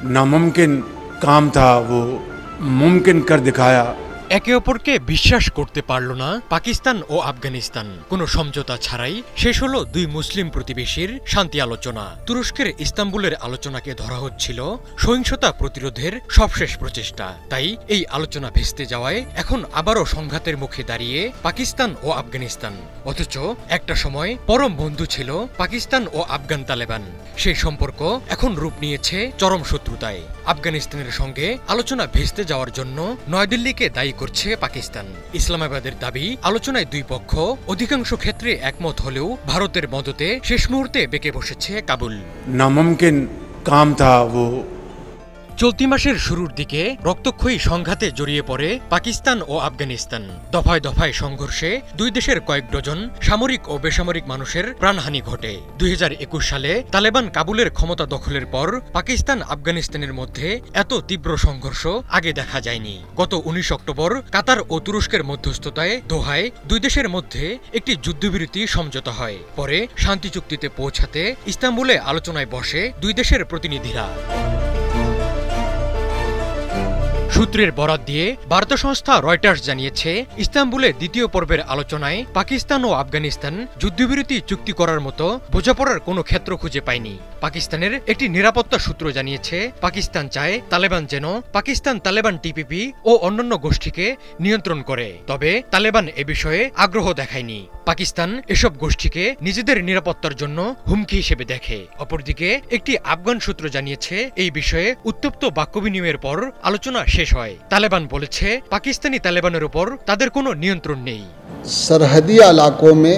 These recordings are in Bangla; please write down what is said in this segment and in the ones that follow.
नामुमकिन काम था वो मुमकिन कर दिखाया। একে অপরকে বিশ্বাস করতে পারল না পাকিস্তান ও আফগানিস্তান। কোনো সমঝোতা ছাড়াই শেষ হলো দুই মুসলিম প্রতিবেশীর শান্তি আলোচনা। তুরস্কের ইস্তাম্বুলের আলোচনাকে ধরা হচ্ছিল সহিংসতা প্রতিরোধের সবশেষ প্রচেষ্টা। তাই এই আলোচনা ভেস্তে যাওয়ায় এখন আবারও সংঘাতের মুখে দাঁড়িয়ে পাকিস্তান ও আফগানিস্তান। অথচ একটা সময় পরম বন্ধু ছিল পাকিস্তান ও আফগান তালেবান। সেই সম্পর্ক এখন রূপ নিয়েছে চরম শত্রুতায়। আফগানিস্তানের সঙ্গে আলোচনা ভেস্তে যাওয়ার জন্য নয়াদিল্লিকে দায়ী করছে পাকিস্তান। ইসলামাবাদের দাবি, আলোচনায় দুই পক্ষ অধিকাংশ ক্ষেত্রে একমত হলেও ভারতের মদতে শেষ মুহূর্তে বেঁকে বসেছে কাবুল। नामुमकिन काम था वो। চলতি মাসের শুরুর দিকে রক্তক্ষয়ী সংঘাতে জড়িয়ে পড়ে পাকিস্তান ও আফগানিস্তান। দফায় দফায় সংঘর্ষে দুই দেশের কয়েক ডজন সামরিক ও বেসামরিক মানুষের প্রাণহানি ঘটে। 2021 সালে তালেবান কাবুলের ক্ষমতা দখলের পর পাকিস্তান আফগানিস্তানের মধ্যে এত তীব্র সংঘর্ষ আগে দেখা যায়নি। গত 19 অক্টোবর কাতার ও তুরস্কের মধ্যস্থতায় দোহায় দুই দেশের মধ্যে একটি যুদ্ধবিরতি সমঝোতা হয়। পরে শান্তি চুক্তিতে পৌঁছাতে ইস্তাম্বুলে আলোচনায় বসে দুই দেশের প্রতিনিধিরা। সূত্রের বরাত দিয়ে বার্তা সংস্থা রয়টার্স জানিয়েছে, ইস্তাম্বুলে দ্বিতীয় পর্বের আলোচনায় পাকিস্তান ও আফগানিস্তান যুদ্ধবিরতি চুক্তি করার মতো বোঝাপড়ার কোনো ক্ষেত্র খুঁজে পায়নি। পাকিস্তানের একটি নিরাপত্তা সূত্র জানিয়েছে, পাকিস্তান চায় তালেবান যেন পাকিস্তান তালেবান টিপিপি ও অন্যান্য গোষ্ঠীকে নিয়ন্ত্রণ করে। তবে তালেবান এ বিষয়ে আগ্রহ দেখায়নি। পাকিস্তান এসব গোষ্ঠীকে নিজেদের নিরাপত্তার জন্য হুমকি হিসেবে দেখে। অপরদিকে একটি আফগান সূত্র জানিয়েছে, এই বিষয়ে উত্তপ্ত বাক্য বিনিময়ের পর আলোচনা শেষ হয়। তালেবান বলেছে, পাকিস্তানি তালেবানের উপর তাদের কোনো নিয়ন্ত্রণ নেই। সরহদি এলাকো মে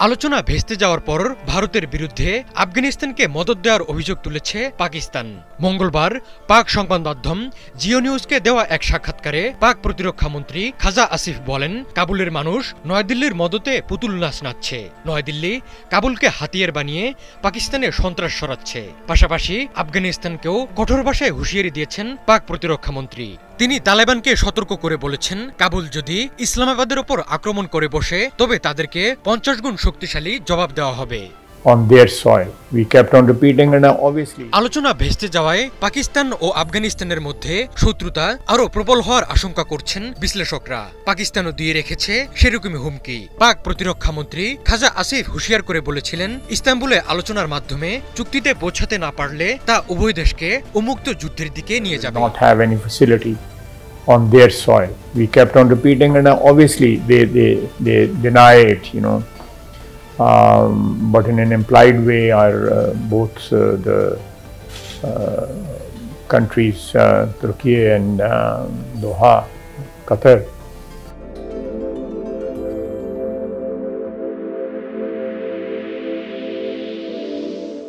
আলোচনা ভেস্তে যাওয়ার পর ভারতের বিরুদ্ধে আফগানিস্তানকে মদদ দেওয়ার অভিযোগ তুলেছে পাকিস্তান। মঙ্গলবার পাক সংবাদ মাধ্যম জিও নিউজকে দেওয়া এক সাক্ষাৎকারে পাক প্রতিরক্ষা মন্ত্রী খাজা আসিফ বলেন, কাবুলের মানুষ নয়াদিল্লির মদতে পুতুল নাচ নাচছে। নয়াদিল্লি কাবুলকে হাতিয়ার বানিয়ে পাকিস্তানে সন্ত্রাস সরাচ্ছে। পাশাপাশি আফগানিস্তানকেও কঠোর ভাষায় হুঁশিয়ারি দিয়েছেন পাক প্রতিরক্ষা মন্ত্রী। তিনি তালেবানকে সতর্ক করে বলেছেন, কাবুল যদি ইসলামাবাদের ওপর আক্রমণ করে বসে তবে তাদেরকে 50 গুণ শক্তিশালী জবাব দেওয়া হবে। On their soil. We kept on repeating and obviously আলোচনা ভেস্তে যাওয়ায় পাকিস্তান ও আফগানিস্তানের মধ্যে শত্রুতা আরও প্রবল হওয়ার আশঙ্কা করছেন বিশ্লেষকরা। পাকিস্তানও দিয়ে রেখেছে সেরকমই হুমকি। পাক প্রতিরক্ষা মন্ত্রী খাজা আসিফ হুঁশিয়ার করে বলেছিলেন, ইস্তাম্বুলে আলোচনার মাধ্যমে চুক্তিতে পৌঁছাতে না পারলে তা উভয় দেশকে উন্মুক্ত যুদ্ধের দিকে নিয়ে যাবে। not have any facility on their soil. We kept on repeating and obviously they deny it, you know. But in an implied way, both the countries, Turkey and Doha, Qatar,